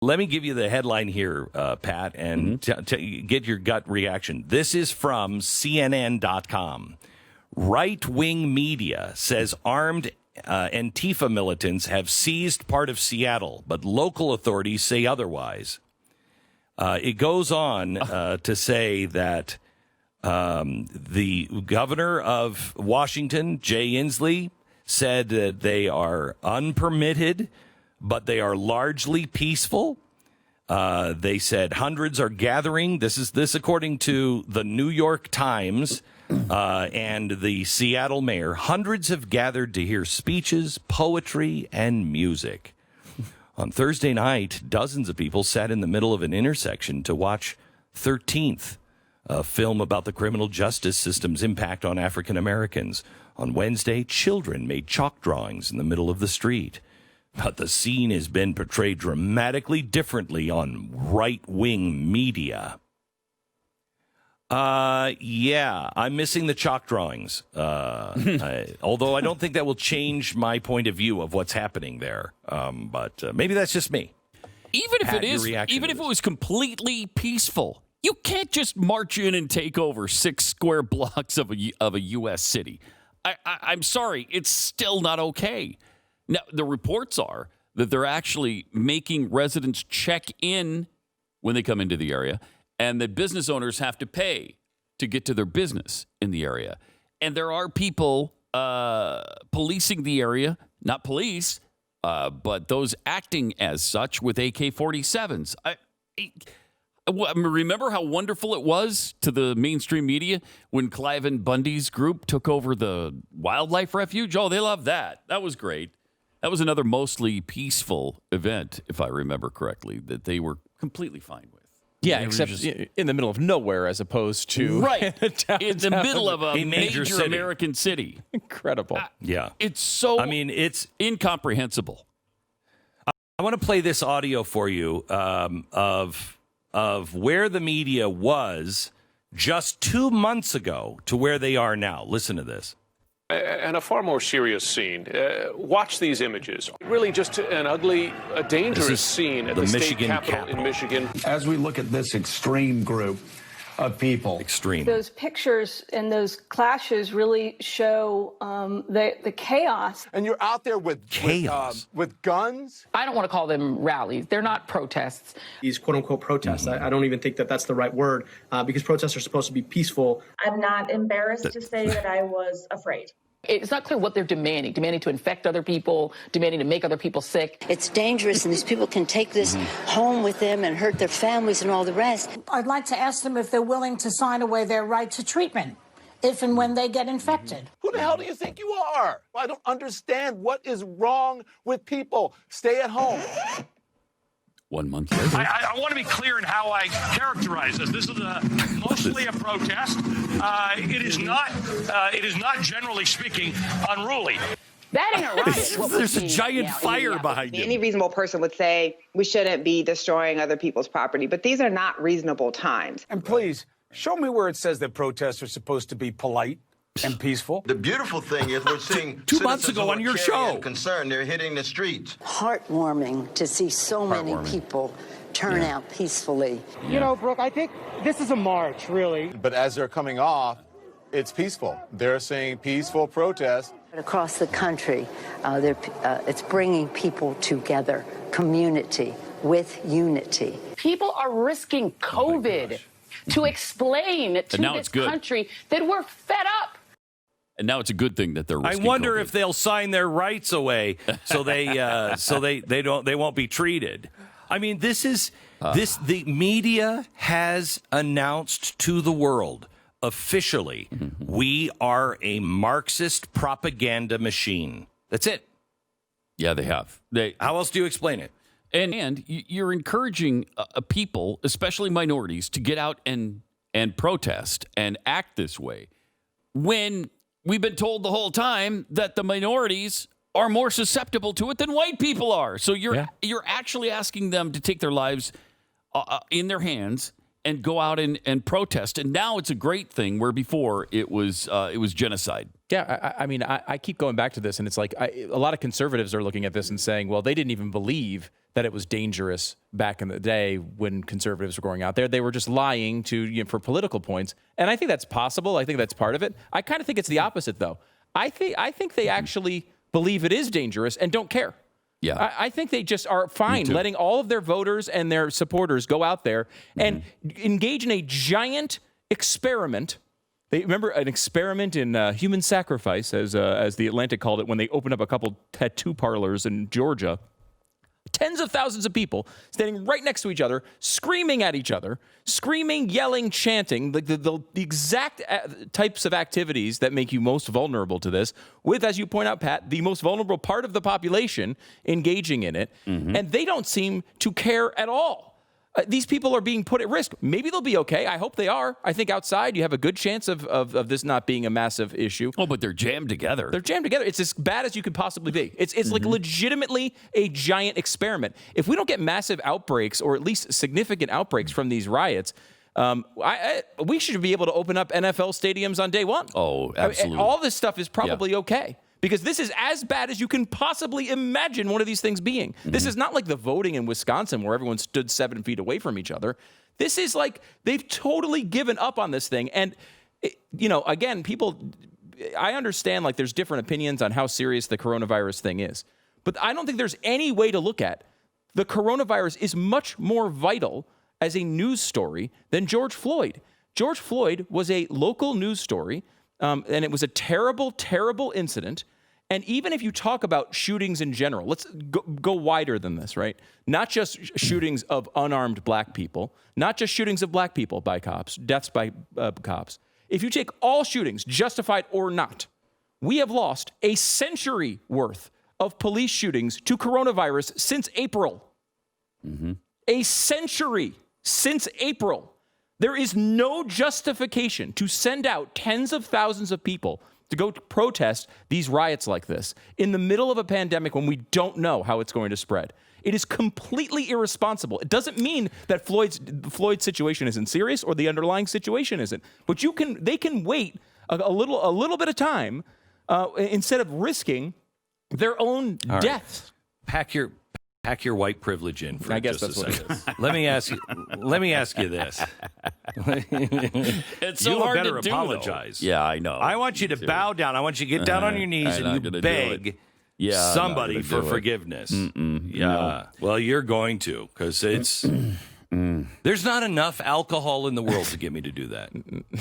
Let me give you the headline here, Pat, and get your gut reaction. This is from CNN.com. Right-wing media says armed Antifa militants have seized part of Seattle, but local authorities say otherwise. It goes on to say that the governor of Washington, Jay Inslee, said that they are unpermitted, but they are largely peaceful. They said hundreds are gathering. This according to the New York Times and the Seattle mayor. Hundreds have gathered to hear speeches, poetry, and music. On Thursday night, dozens of people sat in the middle of an intersection to watch 13th, a film about the criminal justice system's impact on African Americans. On Wednesday, children made chalk drawings in the middle of the street. But the scene has been portrayed dramatically differently on right-wing media. Yeah, I'm missing the chalk drawings. Although I don't think that will change my point of view of what's happening there. But maybe that's just me. Even if it was completely peaceful, you can't just march in and take over 6 square blocks of a U.S. city. I'm sorry, it's still not okay. Now, the reports are that they're actually making residents check in when they come into the area, and that business owners have to pay to get to their business in the area. And there are people policing the area, not police, but those acting as such with AK-47s. Remember how wonderful it was to the mainstream media when Cliven Bundy's group took over the wildlife refuge? Oh, they loved that. That was great. That was another mostly peaceful event, if I remember correctly, that they were completely fine with. Yeah, except in the middle of nowhere as opposed to... Right, in the middle of a major American city. Incredible. Yeah. It's so it's incomprehensible. I want to play this audio for you of where the media was just 2 months ago to where they are now. Listen to this. And a far more serious scene. Watch these images. Really just an ugly, dangerous scene at the state capitol in Michigan. As we look at this extreme group of people. Extreme. Those pictures and those clashes really show the chaos. And you're out there with chaos, with guns? I don't want to call them rallies. They're not protests. These quote-unquote protests. I don't even think that that's the right word because protests are supposed to be peaceful. I'm not embarrassed to say that I was afraid. It's not clear what they're demanding to infect other people, demanding to make other people sick. It's dangerous, and these people can take this home with them and hurt their families and all the rest. I'd like to ask them if they're willing to sign away their right to treatment if and when they get infected. Who the hell do you think you are? I don't understand what is wrong with people. Stay at home. 1 month later. I want to be clear in how I characterize this. This is mostly a protest. It is not, generally speaking, unruly. That ain't a riot. There's a giant fire behind it. Any reasonable person would say we shouldn't be destroying other people's property, but these are not reasonable times. And please, show me where it says that protests are supposed to be polite and peaceful. The beautiful thing is we're seeing 2 months ago on your show. Concern, they're hitting the streets. Heartwarming to see so many people turn out peacefully. You know, Brooke, I think this is a march, really. But as they're coming off, it's peaceful. They're saying peaceful protest. Across the country, it's bringing people together, community with unity. People are risking COVID to explain to this country that we're fed up. And now it's a good thing that they're risking I wonder COVID. if they'll sign their rights away so they won't be treated. I mean, the media has announced to the world officially we are a Marxist propaganda machine. That's it. Yeah, they have. How else do you explain it? And you're encouraging people, especially minorities, to get out and protest and act this way when we've been told the whole time that the minorities are more susceptible to it than white people are. So you're actually asking them to take their lives in their hands and go out and protest. And now it's a great thing where before it was genocide. Yeah, I mean, I keep going back to this, and it's like a lot of conservatives are looking at this and saying, well, they didn't even believe that it was dangerous back in the day when conservatives were going out there. They were just lying for political points. And I think that's possible. I think that's part of it. I kind of think it's the opposite, though. I think they actually believe it is dangerous and don't care. Yeah. I think they just are fine letting all of their voters and their supporters go out there and engage in a giant experiment. They remember an experiment in human sacrifice, as the Atlantic called it, when they opened up a couple tattoo parlors in Georgia. Tens of thousands of people standing right next to each other, screaming at each other, screaming, yelling, chanting, the exact types of activities that make you most vulnerable to this, with, as you point out, Pat, the most vulnerable part of the population engaging in it. And they don't seem to care at all. These people are being put at risk. Maybe they'll be okay. I hope they are. I think outside you have a good chance of this not being a massive issue. Oh, but they're jammed together. They're jammed together. It's as bad as you could possibly be. It's like legitimately a giant experiment. If we don't get massive outbreaks, or at least significant outbreaks from these riots, we should be able to open up NFL stadiums on day one. Oh, absolutely. All this stuff is probably okay. Because this is as bad as you can possibly imagine one of these things being. This is not like the voting in Wisconsin where everyone stood 7 feet away from each other. This is like they've totally given up on this thing. And, again, I understand like there's different opinions on how serious the coronavirus thing is. But I don't think there's any way to look at the coronavirus is much more vital as a news story than George Floyd. George Floyd was a local news story. And it was a terrible, terrible incident. And even if you talk about shootings in general, let's go wider than this, right? Not just shootings of unarmed black people, not just shootings of black people by cops, deaths by cops. If you take all shootings, justified or not, we have lost a century worth of police shootings to coronavirus since April. A century since April. There is no justification to send out tens of thousands of people to go protest these riots like this in the middle of a pandemic when we don't know how it's going to spread. It is completely irresponsible. It doesn't mean that Floyd's situation isn't serious or the underlying situation isn't. But they can wait a little bit of time instead of risking their own deaths. Pack your white privilege in for just a second. What it is. Let me ask you this. It's so you hard better to do, apologize. Though. Yeah, I know. I want you to bow down. I want you to get down on your knees and you beg somebody for forgiveness. No. Well, you're going to, because it's there's not enough alcohol in the world to get me to do that.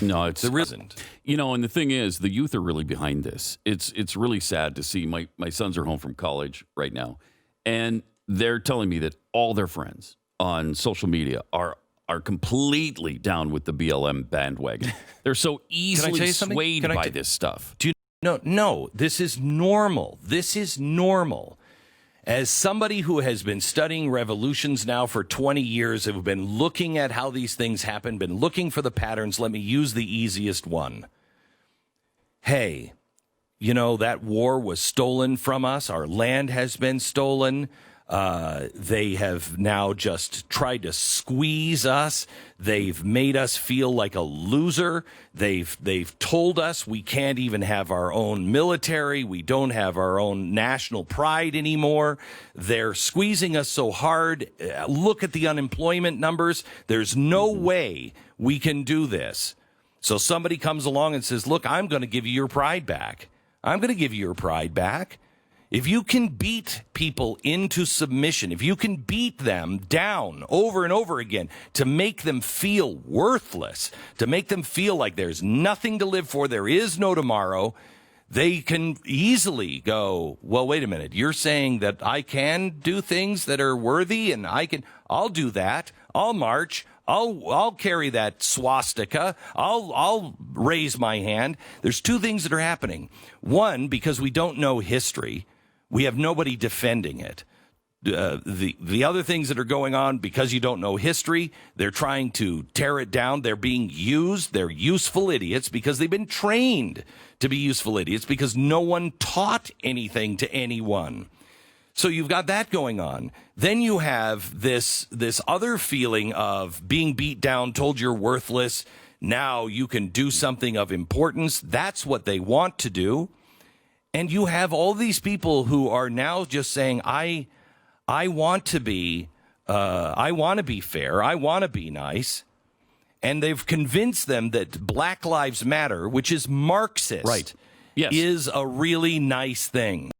No, there isn't. And the thing is, the youth are really behind this. It's really sad to see. My sons are home from college right now, and they're telling me that all their friends on social media are completely down with the BLM bandwagon. They're so easily swayed by this stuff. Do you know? No, this is normal. This is normal. As somebody who has been studying revolutions now for 20 years, have been looking at how these things happen, been looking for the patterns, let me use the easiest one. Hey, that war was stolen from us. Our land has been stolen. They have now just tried to squeeze us. They've made us feel like a loser. They've told us we can't even have our own military. We don't have our own national pride anymore. They're squeezing us so hard. Look at the unemployment numbers. There's no way we can do this. So somebody comes along and says, look, I'm going to give you your pride back. I'm going to give you your pride back. If you can beat people into submission, if you can beat them down over and over again to make them feel worthless, to make them feel like there's nothing to live for, there is no tomorrow, they can easily go, well, wait a minute, you're saying that I can do things that are worthy and I'll do that, I'll march, I'll carry that swastika. I'll raise my hand. There's two things that are happening. One, because we don't know history, we have nobody defending it. The other things that are going on, because you don't know history, they're trying to tear it down. They're being used. They're useful idiots because they've been trained to be useful idiots because no one taught anything to anyone. So you've got that going on. Then you have this other feeling of being beat down, told you're worthless. Now you can do something of importance. That's what they want to do. And you have all these people who are now just saying, I I want to be fair. I want to be nice. And they've convinced them that Black Lives Matter, which is Marxist, right. Yes. is a really nice thing.